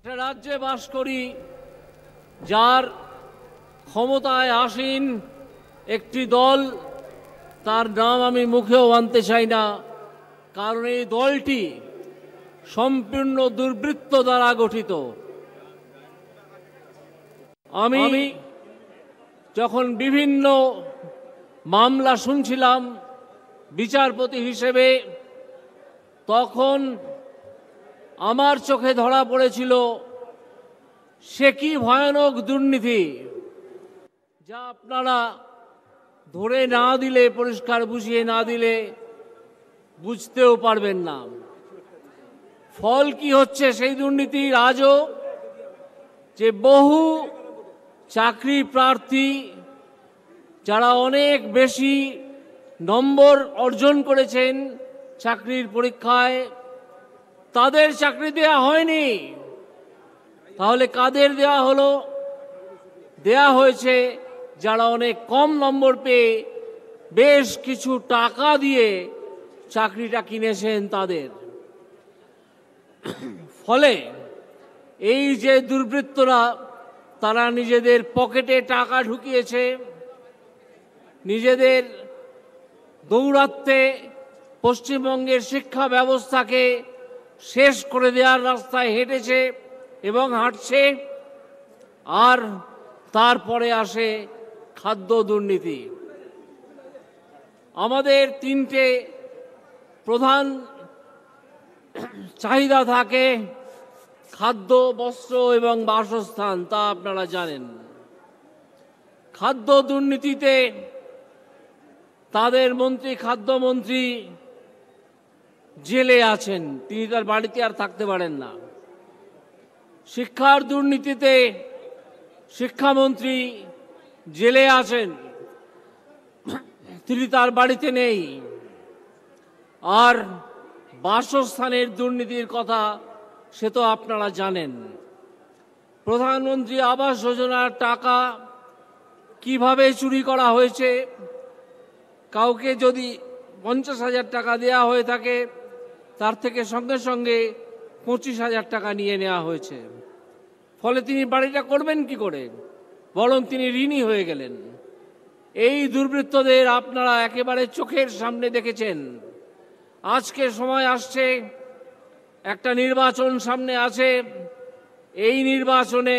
একটা রাজ্যে বাস করি যার ক্ষমতায় আসীন একটি দল, তার নাম আমি মুখেও আনতে চাই না, কারণ এই দলটি সম্পূর্ণ দুর্বৃত্ত দ্বারা গঠিত। আমি যখন বিভিন্ন মামলা শুনছিলাম বিচারপতি হিসেবে, তখন আমার চোখে ধরা পড়েছিল সে কি ভয়ানক দুর্নীতি, যা আপনারা ধরে না দিলে, পরিষ্কার বুঝিয়ে না দিলে বুঝতেও পারবেন না। ফল কি হচ্ছে সেই দুর্নীতির আজও, যে বহু চাকরি প্রার্থী যারা অনেক বেশি নম্বর অর্জন করেছেন চাকরির পরীক্ষায়, তাদের চাকরি দেয়া হয়নি। তাহলে কাদের দেয়া হলো? দেয়া হয়েছে যারা অনেক কম নম্বর পেয়ে বেশ কিছু টাকা দিয়ে চাকরিটা কিনেছেন তাদের। ফলে এই যে দুর্বৃত্তরা, তারা নিজেদের পকেটে টাকা ঢুকিয়েছে, নিজেদের দৌরাত্মে পশ্চিমবঙ্গের শিক্ষা ব্যবস্থাকে শেষ করে দেওয়ার রাস্তায় হেঁটেছে এবং হাঁটছে। আর তারপরে আসে খাদ্য দুর্নীতি। আমাদের তিনটে প্রধান চাহিদা থাকে: খাদ্য, বস্ত্র এবং বাসস্থান। তা আপনারা জানেন। খাদ্য দুর্নীতিতে তাদের মন্ত্রী, খাদ্যমন্ত্রী জেলে আছেন, তিনি তার বাড়িতে আর থাকতে পারেন না। শিক্ষার দুর্নীতিতে শিক্ষামন্ত্রী জেলে আছেন, তিনি তার বাড়িতে নেই। আর বাসস্থানের দুর্নীতির কথা সে তো আপনারা জানেন। প্রধানমন্ত্রী আবাস যোজনার টাকা কিভাবে চুরি করা হয়েছে, কাউকে যদি 50,000 টাকা দেওয়া হয়ে থাকে, তার থেকে সঙ্গে সঙ্গে 25,000 টাকা নিয়ে নেওয়া হয়েছে। ফলে তিনি বাড়িটা করবেন কি করে? বরং তিনি ঋণী হয়ে গেলেন। এই দুর্বৃত্তদের আপনারা একেবারে চোখের সামনে দেখেছেন। আজকে সময় আসছে, একটা নির্বাচন সামনে আছে। এই নির্বাচনে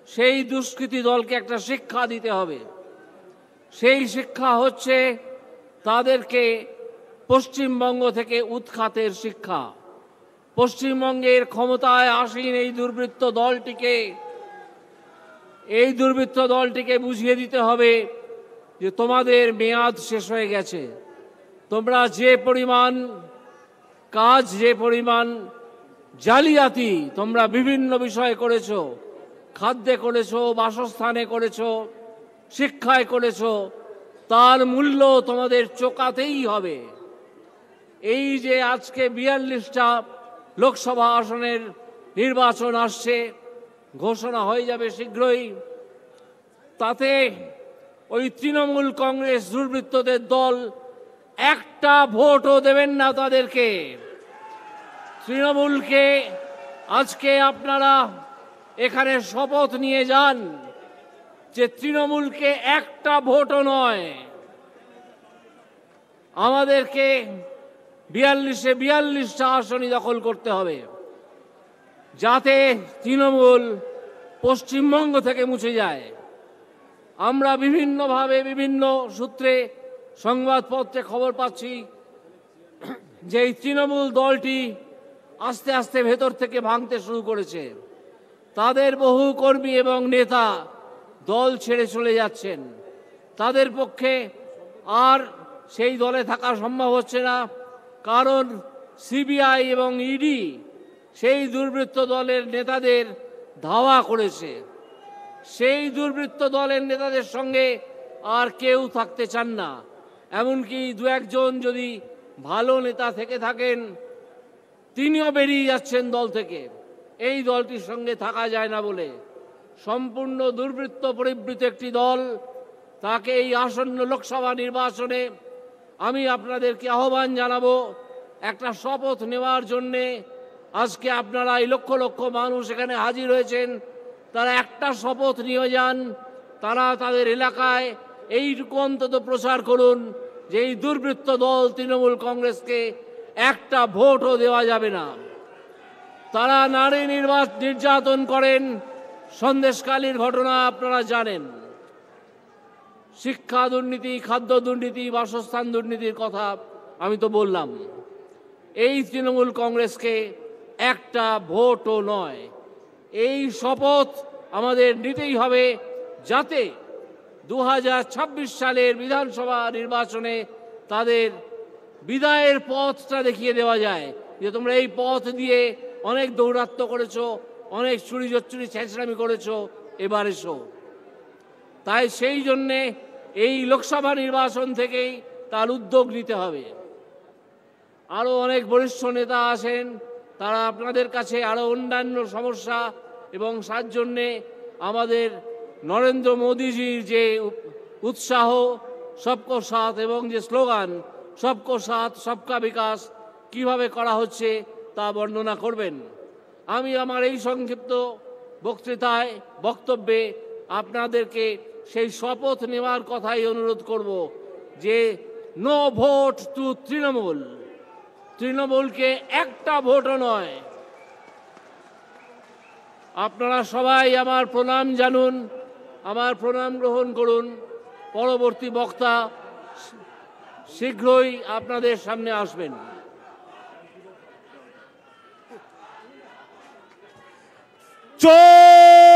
সেই দুষ্কৃতী দলকে একটা শিক্ষা দিতে হবে। সেই শিক্ষা হচ্ছে তাদেরকে পশ্চিমবঙ্গ থেকে উৎখাতের শিক্ষা। পশ্চিমবঙ্গের ক্ষমতায় আসীন এই দুর্বৃত্ত দলটিকে বুঝিয়ে দিতে হবে যে তোমাদের মেয়াদ শেষ হয়ে গেছে। তোমরা যে পরিমাণ কাজ, যে পরিমাণ জালিয়াতি তোমরা বিভিন্ন বিষয়ে করেছো, খাদ্যে করেছো, বাসস্থানে করেছো, শিক্ষায় করেছো, তার মূল্য তোমাদের চোকাতেই হবে। এই যে আজকে 42টা লোকসভা আসনের নির্বাচন আসছে, ঘোষণা হয়ে যাবে শীঘ্রই, তাতে ওই তৃণমূল কংগ্রেস দুর্বৃত্তদের দল একটা ভোটও দেবেন না তাদেরকে। তৃণমূলকে আজকে আপনারা এখানে শপথ নিয়ে যান যে তৃণমূলকে একটা ভোটও নয়, আমাদেরকে 42টা আসনই দখল করতে হবে, যাতে তৃণমূল পশ্চিমবঙ্গ থেকে মুছে যায়। আমরা বিভিন্নভাবে, বিভিন্ন সূত্রে, সংবাদপত্রে খবর পাচ্ছি যে এই তৃণমূল দলটি আস্তে আস্তে ভেতর থেকে ভাঙতে শুরু করেছে। তাদের বহু কর্মী এবং নেতা দল ছেড়ে চলে যাচ্ছেন। তাদের পক্ষে আর সেই দলে থাকা সম্ভব হচ্ছে না, কারণ সিবিআই এবং ইডি সেই দুর্বৃত্ত দলের নেতাদের ধাওয়া করেছে। সেই দুর্বৃত্ত দলের নেতাদের সঙ্গে আর কেউ থাকতে চান না। এমনকি দু একজন যদি ভালো নেতা থেকে থাকেন, তিনিও বেরিয়ে যাচ্ছেন দল থেকে। এই দলটির সঙ্গে থাকা যায় না বলে। সম্পূর্ণ দুর্বৃত্ত পরিবৃত একটি দল, তাকে এই আসন্ন লোকসভা নির্বাচনে আমি আপনাদেরকে আহ্বান জানাবো একটা শপথ নেওয়ার জন্যে, আজকে আপনারা এই লক্ষ লক্ষ মানুষ এখানে হাজির হয়েছেন, তারা একটা শপথ নিয়ে যান, তারা তাদের এলাকায় এইটুকু অন্তত প্রচার করুন যে এই দুর্বৃত্ত দল তৃণমূল কংগ্রেসকে একটা ভোটও দেওয়া যাবে না। তারা নারী নির্যাতন করেন, সন্দেশখালীর ঘটনা আপনারা জানেন, শিক্ষা দুর্নীতি, খাদ্য দুর্নীতি, বাসস্থান দুর্নীতির কথা আমি তো বললাম। এই তৃণমূল কংগ্রেসকে একটা ভোটও নয়, এই শপথ আমাদের নিতেই হবে, যাতে 2026 সালের বিধানসভা নির্বাচনে তাদের বিদায়ের পথটা দেখিয়ে দেওয়া যায় যে তোমরা এই পথ দিয়ে অনেক দৌরাত্ম্য করেছো, অনেক চুরি জচ্চুরি ছেঁচড়ামি করেছো, এবার এসো। তাই সেই জন্যে এই লোকসভা নির্বাচন থেকেই তার উদ্যোগ নিতে হবে। আরও অনেক বরিষ্ঠ নেতা আছেন, তারা আপনাদের কাছে আরও অন্যান্য সমস্যা এবং তার জন্যে আমাদের নরেন্দ্র মোদীজির যে উৎসাহ, সবকো সাথ এবং যে স্লোগান সবকো সাথ সবকা বিকাশ কিভাবে করা হচ্ছে তা বর্ণনা করবেন। আমি আমার এই সংক্ষিপ্ত বক্তৃতায় বক্তব্যে আপনাদেরকে সেই শপথ নেওয়ার কথাই অনুরোধ করব যে নো ভোট টু তৃণমূল, তৃণমূলকে একটা ভোটও নয়। আপনারা সবাই আমার প্রণাম জানুন, আমার প্রণাম গ্রহণ করুন। পরবর্তী বক্তা শীঘ্রই আপনাদের সামনে আসবেন। জয়